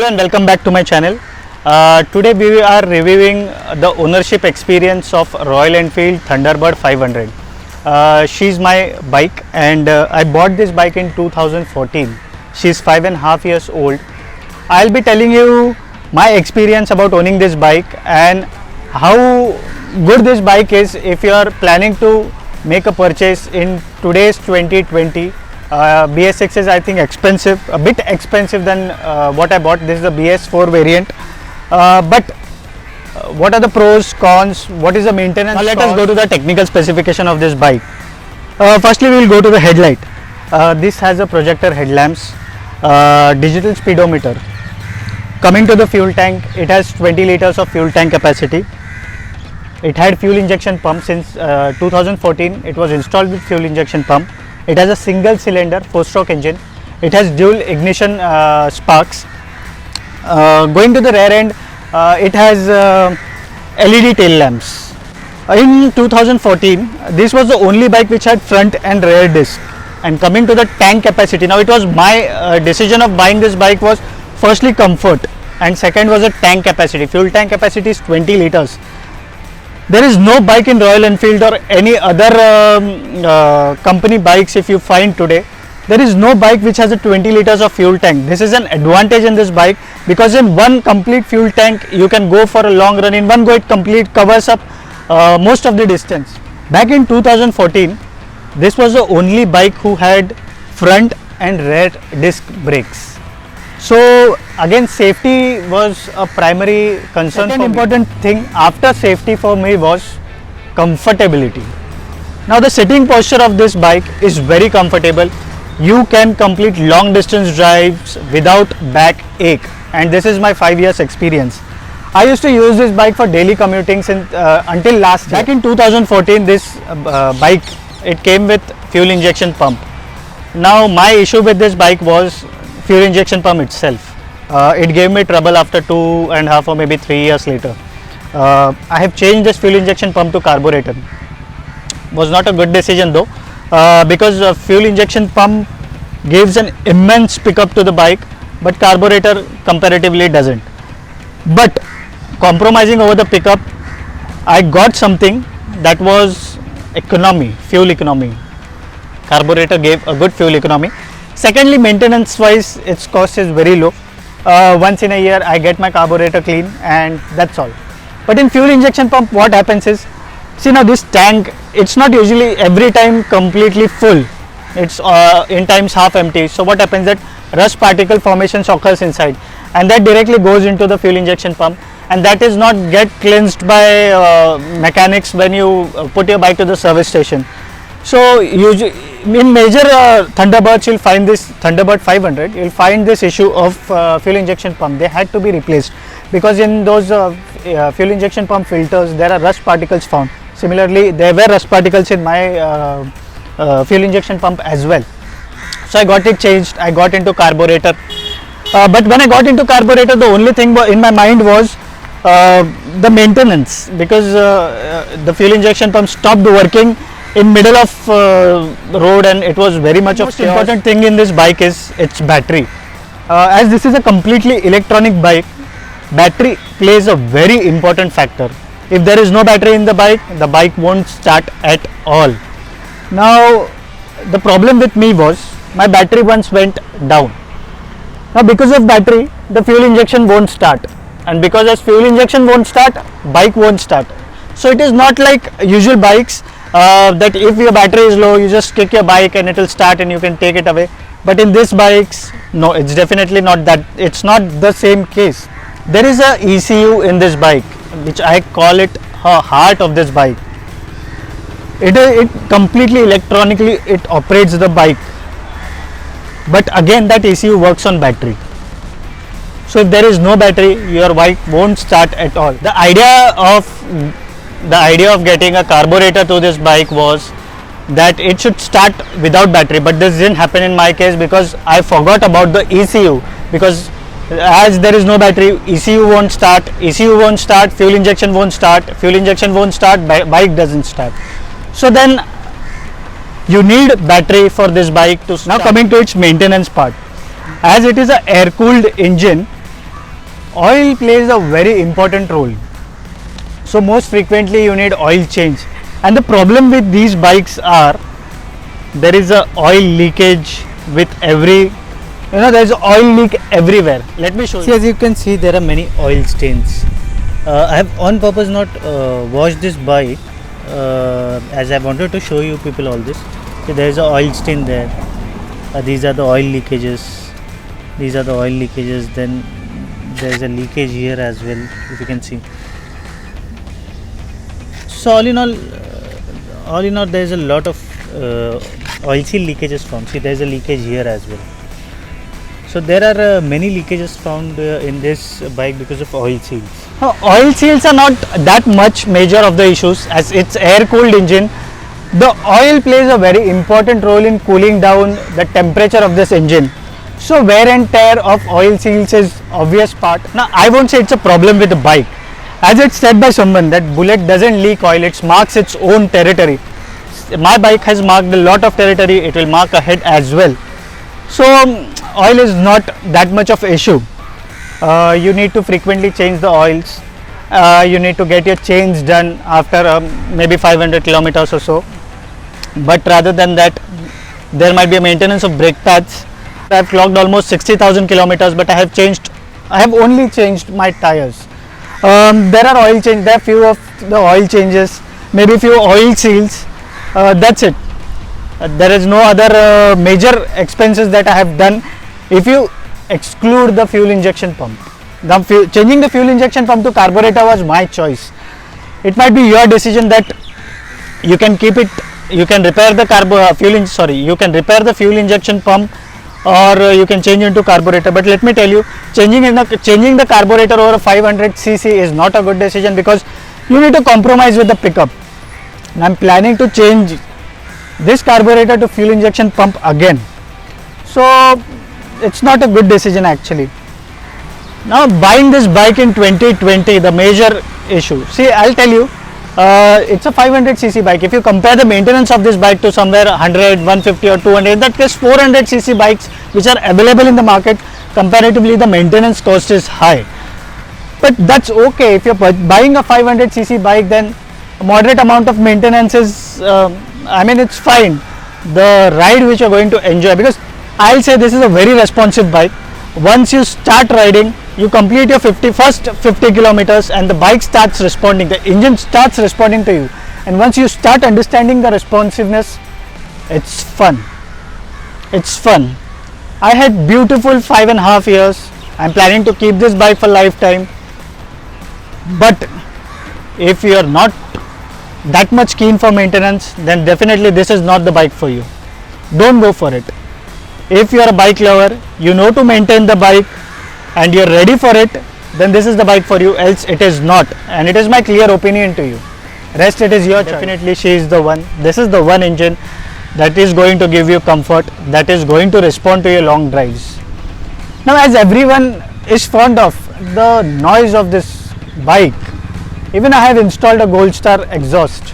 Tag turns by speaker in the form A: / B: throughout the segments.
A: Hello and welcome back to my channel. Today we are reviewing the ownership experience of Royal Enfield Thunderbird 500. She's my bike and I bought this bike in 2014. She's 5.5 years old. I'll be telling you my experience about owning this bike and how good this bike is if you are planning to make a purchase in today's 2020. BS6 is I think expensive, a bit expensive than what I bought. This is the BS4 variant, but what are the pros, cons, what is the maintenance? Now let us go to the technical specification of this bike. Firstly we will go to the headlight. This has a projector headlamps, digital speedometer. Coming to the fuel tank, it has 20 liters of fuel tank capacity. It had fuel injection pump since 2014. It was installed with fuel injection pump. It has a single cylinder 4-stroke engine. It has dual ignition sparks. Going to the rear end, it has LED tail lamps. In 2014, this was the only bike which had front and rear disc. And coming to the tank capacity, now it was my decision of buying this bike was firstly comfort and second was a tank capacity. Fuel tank capacity is 20 liters. There is no bike in Royal Enfield or any other company bikes if you find today. There is no bike which has a 20 liters of fuel tank. This is an advantage in this bike because in one complete fuel tank you can go for a long run. In one go it covers up most of the distance. Back in 2014, this was the only bike who had front and rear disc brakes. So again, safety was a primary concern. Second important thing after safety for me was comfortability. Now the sitting posture of this bike is very comfortable. You can complete long distance drives without back ache, and this is my 5 years experience. I used to use this bike for daily commuting since until last year. Back in 2014, this bike, it came with fuel injection pump. Now my issue with this bike was fuel injection pump itself. It gave me trouble after 2.5 or maybe 3 years later. I have changed this fuel injection pump to carburetor. Was not a good decision though, because fuel injection pump gives an immense pickup to the bike, but carburetor comparatively doesn't. But compromising over the pickup, I got something that was economy, fuel economy. Carburetor gave a good fuel economy. Secondly, maintenance wise its cost is very low. Once in a year I get my carburetor clean and that's all. But in fuel injection pump what happens is, see now this tank, it's not usually every time completely full. It's in times half empty. So what happens that rust particle formation occurs inside and that directly goes into the fuel injection pump, and that is not get cleansed by mechanics when you put your bike to the service station. So usually in major Thunderbirds you'll find this Thunderbird 500, you'll find this issue of fuel injection pump. They had to be replaced because in those fuel injection pump filters there are rust particles found. Similarly there were rust particles in my fuel injection pump as well. So I got it changed, I got into carburetor. But when I got into carburetor, the only thing in my mind was the maintenance, because the fuel injection pump stopped working in middle of road and it was very much of chaos. Important thing in this bike is its battery. As this is a completely electronic bike, battery plays a very important factor. If there is no battery in the bike won't start at all. Now the problem with me was my battery once went down. Now because of battery the fuel injection won't start, and because as fuel injection won't start, bike won't start. So it is not like usual bikes that if your battery is low you just kick your bike and it will start and you can take it away. But in this bikes, no, it's definitely not that. It's not the same case. There is a ECU in this bike which I call it a heart of this bike. It completely electronically it operates the bike, but again that ECU works on battery. So if there is no battery your bike won't start at all. The idea of getting a carburetor to this bike was that it should start without battery, but this didn't happen in my case because I forgot about the ECU. Because as there is no battery, ECU won't start, fuel injection won't start, bike doesn't start. So then you need battery for this bike to start. Now coming to its maintenance part, as it is a air cooled engine, oil plays a very important role. So most frequently you need oil change, and the problem with these bikes are there is a oil leakage with every, there is oil leak everywhere. Let me show you. See, as you can see, there are many oil stains. I have on purpose not washed this bike as I wanted to show you people all this. See, there is a oil stain there. These are the oil leakages. These are the oil leakages. Then there is a leakage here as well, if you can see. So all in all, there is a lot of oil seal leakages found. See, there is a leakage here as well. So there are many leakages found in this bike because of oil seals. Oil seals are not that much major of the issues, as it's air cooled engine. The oil plays a very important role in cooling down the temperature of this engine. So wear and tear of oil seals is obvious part. Now I won't say it's a problem with the bike. As it's said by someone that Bullet doesn't leak oil, it marks its own territory. My bike has marked a lot of territory, it will mark ahead as well. So oil is not that much of issue. You need to frequently change the oils. You need to get your change done after maybe 500 kilometers or so. But rather than that, there might be a maintenance of brake pads. I have clocked almost 60,000 kilometers, but I have only changed my tires. There are few of the oil changes, maybe few oil seals. That's it. There is no other major expenses that I have done. If you exclude the fuel injection pump, changing the fuel injection pump to carburetor was my choice. It might be your decision that you can keep it. You can repair the you can repair the fuel injection pump, or you can change into carburetor. But let me tell you, changing the carburetor over a 500cc is not a good decision, because you need to compromise with the pickup. And I'm planning to change this carburetor to fuel injection pump again. So it's not a good decision actually. Now buying this bike in 2020, the major issue. See, I'll tell you, it's a 500cc bike. If you compare the maintenance of this bike to somewhere 100, 150 or 200, in that case 400cc bikes which are available in the market, comparatively the maintenance cost is high. But that's okay. If you're buying a 500cc bike, then a moderate amount of maintenance is, it's fine. The ride which you're going to enjoy, because I'll say this is a very responsive bike. Once you start riding, you complete your first 50 kilometers and the bike starts responding, the engine starts responding to you, and once you start understanding the responsiveness, it's fun. I had beautiful 5.5 years. I'm planning to keep this bike for lifetime. But if you are not that much keen for maintenance, then definitely this is not the bike for you. Don't go for it. If you are a bike lover, you know to maintain the bike and you're ready for it, then this is the bike for you, else it is not. And it is my clear opinion to you. Rest, it is your choice. Definitely she is the one. This is the one engine that is going to give you comfort, that is going to respond to your long drives. Now, as everyone is fond of the noise of this bike, even I have installed a Gold Star exhaust.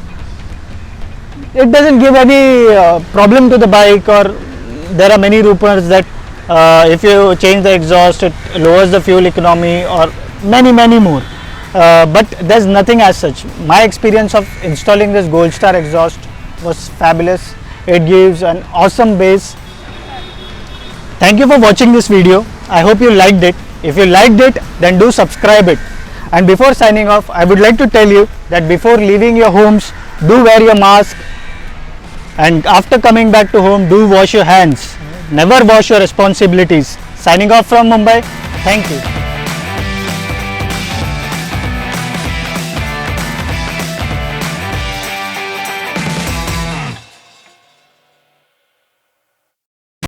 A: It doesn't give any problem to the bike, or there are many rumors that if you change the exhaust, it lowers the fuel economy, or many more. But there's nothing as such. My experience of installing this Gold Star exhaust was fabulous. It gives an awesome bass. Thank you for watching this video. I hope you liked it. If you liked it, then do subscribe it. And before signing off, I would like to tell you that before leaving your homes, do wear your mask, and after coming back to home, do wash your hands. Never wash your responsibilities. Signing off from Mumbai. Thank you.